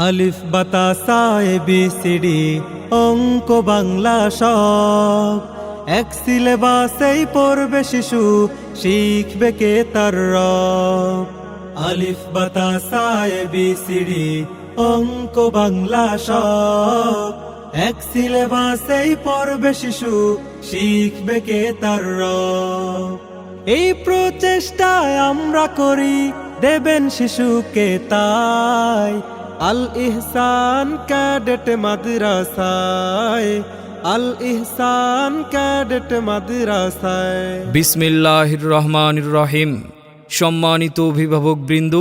আলিফ বাতা সা A B C D অঙ্ক বাংলা সব এক সিলেবাসেই পড়বে শিশু, শিখবে কে তার রব। আলিফ বাতা সা এ বি সি ডি অঙ্ক বাংলা সব এক সিলেবাসেই পড়বে শিশু, শিখবে কে তার রব। এই প্রচেষ্টায় আমরা করি, দেবেন শিশুকে তাই আল ইহসান ক্যাডেট মাদ্রাসায়, আল ইহসান ক্যাডেট মাদ্রাসায়। বিসমিল্লাহির রহমানির রহিম। সম্মানিত অভিভাবকবৃন্দ,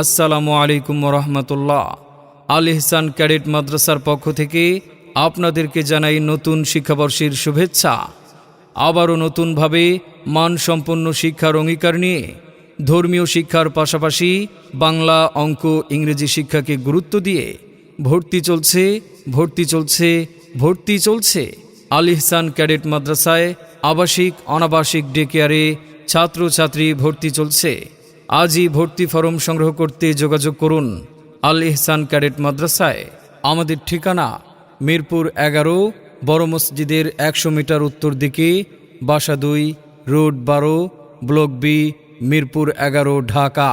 আসসালামু আলাইকুম রহমতুল্লাহ। আল ইহসান ক্যাডেট মাদ্রাসার পক্ষ থেকে আপনাদেরকে জানাই নতুন শিক্ষাবর্ষের শুভেচ্ছা। আবারও নতুনভাবে মানসম্পন্ন শিক্ষার অঙ্গীকার নিয়ে ধর্মীয় শিক্ষার পাশাপাশি বাংলা, অঙ্ক, ইংরেজি শিক্ষাকে গুরুত্ব দিয়ে ভর্তি চলছে আল ইহসান ক্যাডেট মাদ্রাসায় আবাসিক, অনাবাসিক ডে কেয়ারে ছাত্রছাত্রী ভর্তি চলছে। আজই ভর্তি ফরম সংগ্রহ করতে যোগাযোগ করুন আল ইহসান ক্যাডেট মাদ্রাসায়। আমাদের ঠিকানা মিরপুর 11, বড় মসজিদের 100 মিটার উত্তর দিকে, বাসা 2, road 12, block B, Mirpur 11, Dhaka.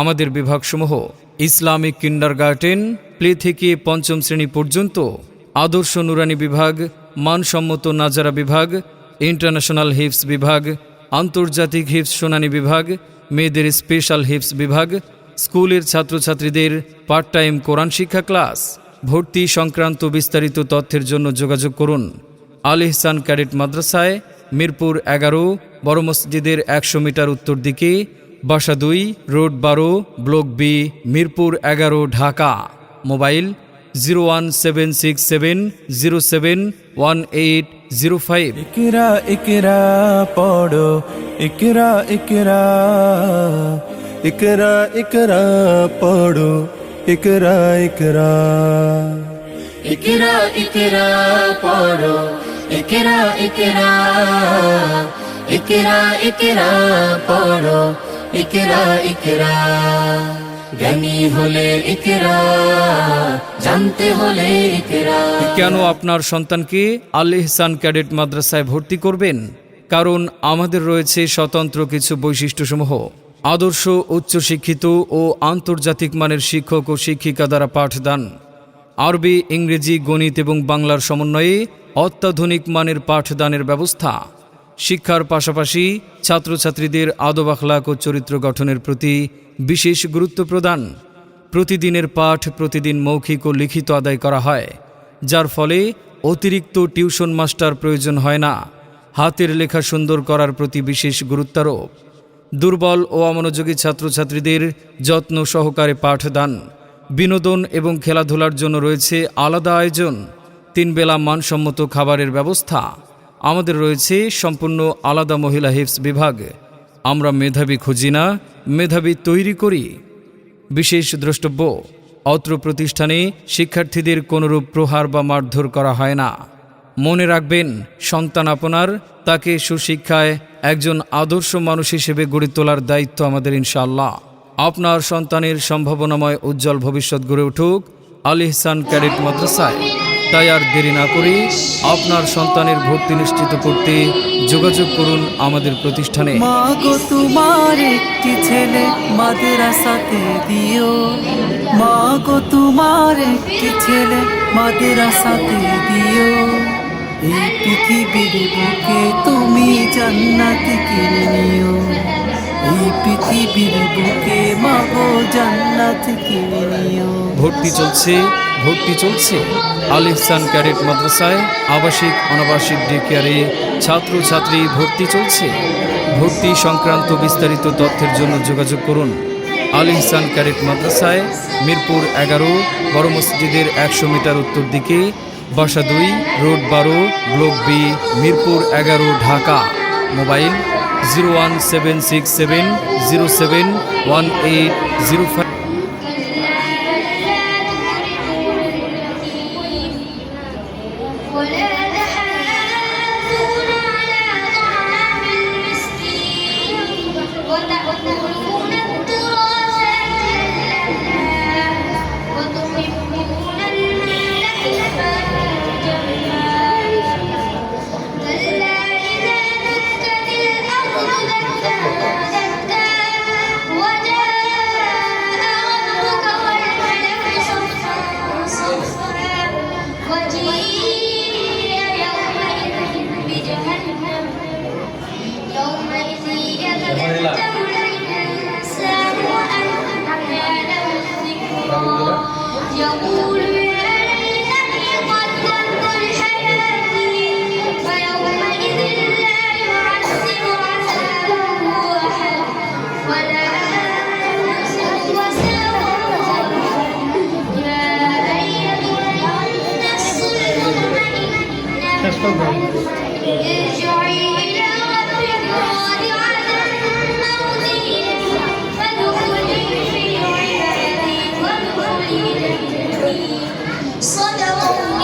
আমাদের বিভাগসমূহ ইসলামিক কিন্ডারগার্টেন, প্লে থেকে 5ম শ্রেণী পর্যন্ত, আদর্শ নুরানি বিভাগ, মানসম্মত নাজারা বিভাগ, ইন্টারন্যাশনাল হিফজ বিভাগ, আন্তর্জাতিক হিফজ শুনানি বিভাগ, মেয়েদের স্পেশাল হিফজ বিভাগ, স্কুলের ছাত্রছাত্রীদের পার্ট টাইম কোরআন শিক্ষা ক্লাস। ভর্তি সংক্রান্ত বিস্তারিত তথ্যের জন্য যোগাযোগ করুন আল ইহসান ক্যাডেট মাদ্রাসায়, মিরপুর 11, বড় মসজিদের 100 মিটার উত্তর দিকে, বাসা 2, road 12, block B, Mirpur 11, Dhaka. Mobile 01767071805। ইকরা ইকরা পড়ো, ইকরা ইকরা, ইকরা ইকরা পড়ো, ইকরা ইকরা, ইকরা ইকরা পড়ো, ইকরা ইকরা, ইকরা ইকরা পড়ো, ইকরা ইকরা। জ্ঞানী হলে ইকরা, জানতে হলে ইকরা। কেন আপনার সন্তানকে আল ইহসান ক্যাডেট মাদ্রাসায় ভর্তি করবেন? কারণ আমাদের রয়েছে স্বতন্ত্র কিছু বৈশিষ্ট্যসমূহ। আদর্শ উচ্চশিক্ষিত ও আন্তর্জাতিক মানের শিক্ষক ও শিক্ষিকা দ্বারা পাঠদান, আরবি, ইংরেজি, গণিত এবং বাংলার সমন্বয়ে অত্যাধুনিক মানের পাঠদানের ব্যবস্থা। শিক্ষার পাশাপাশি ছাত্রছাত্রীদের আদব আখলাক ও চরিত্র গঠনের প্রতি বিশেষ গুরুত্ব প্রদান। প্রতিদিনের পাঠ প্রতিদিন মৌখিক ও লিখিত আদায় করা হয়, যার ফলে অতিরিক্ত টিউশন মাস্টার প্রয়োজন হয় না। হাতের লেখা সুন্দর করার প্রতি বিশেষ গুরুত্বারোপ। দুর্বল ও অমনোযোগী ছাত্রছাত্রীদের যত্ন সহকারে পাঠদান। বিনোদন এবং খেলাধুলার জন্য রয়েছে আলাদা আয়োজন। 3 বেলা মানসম্মত খাবারের ব্যবস্থা। আমাদের রয়েছে সম্পূর্ণ আলাদা মহিলা হিফজ বিভাগ। আমরা মেধাবী খুঁজি না, মেধাবী তৈরি করি। বিশেষ দ্রষ্টব্য, অত্র প্রতিষ্ঠানে শিক্ষার্থীদের কোনরূপ প্রহার বা মারধর করা হয় না। মনে রাখবেন, সন্তান আপনার, তাকে সুশিক্ষায় একজন আদর্শ মানুষ হিসেবে গড়ে তোলার দায়িত্ব আমাদের ইনশাআল্লাহ। আপনার সন্তানের সম্ভাবনাময় উজ্জ্বল ভবিষ্যৎ গড়ে উঠুক আল ইহসান ক্যাডেট মাদ্রাসায়। তাই আর দেরি না করে আপনার সন্তানের ভর্তি নিশ্চিত করতে যোগাযোগ করুন আমাদের প্রতিষ্ঠানে। মাগো তোমার একটি ছেলে মাদ্রাসাতে দিও, মাগো তোমার একটি ছেলে মাদ্রাসাতে দিও। এই পৃথিবীর বুকে তুমি জান্নাত কিনে নিও, এই পৃথিবীর বুকে মাগো জান্নাত কিনে নিও। ভর্তি চলছে আল ইহসান ক্যাডেট মাদ্রাসায় আবাসিক, অনাবাসিক ডে কেয়ারে ছাত্রছাত্রী ভর্তি চলছে। ভর্তি সংক্রান্ত বিস্তারিত তথ্যের জন্য যোগাযোগ করুন আল ইহসান ক্যাডেট মাদ্রাসায়, মিরপুর 11, বড় মসজিদের 100 মিটার উত্তর দিকে, বাসা 2, road 12, block B, Mirpur 11, Dhaka. Mobile 01767071805। وتحبون التراث وتحبون يقول يا ليتني قدمت لحياتي فيومئذ لا يعذب عذابه أحد ولا يحسب وثاقه يا أيتها النفس المطمئنة ارجعي إلى ربك راضعة مرضية فادخلي في عبادي وادخلي جنتي صدق الله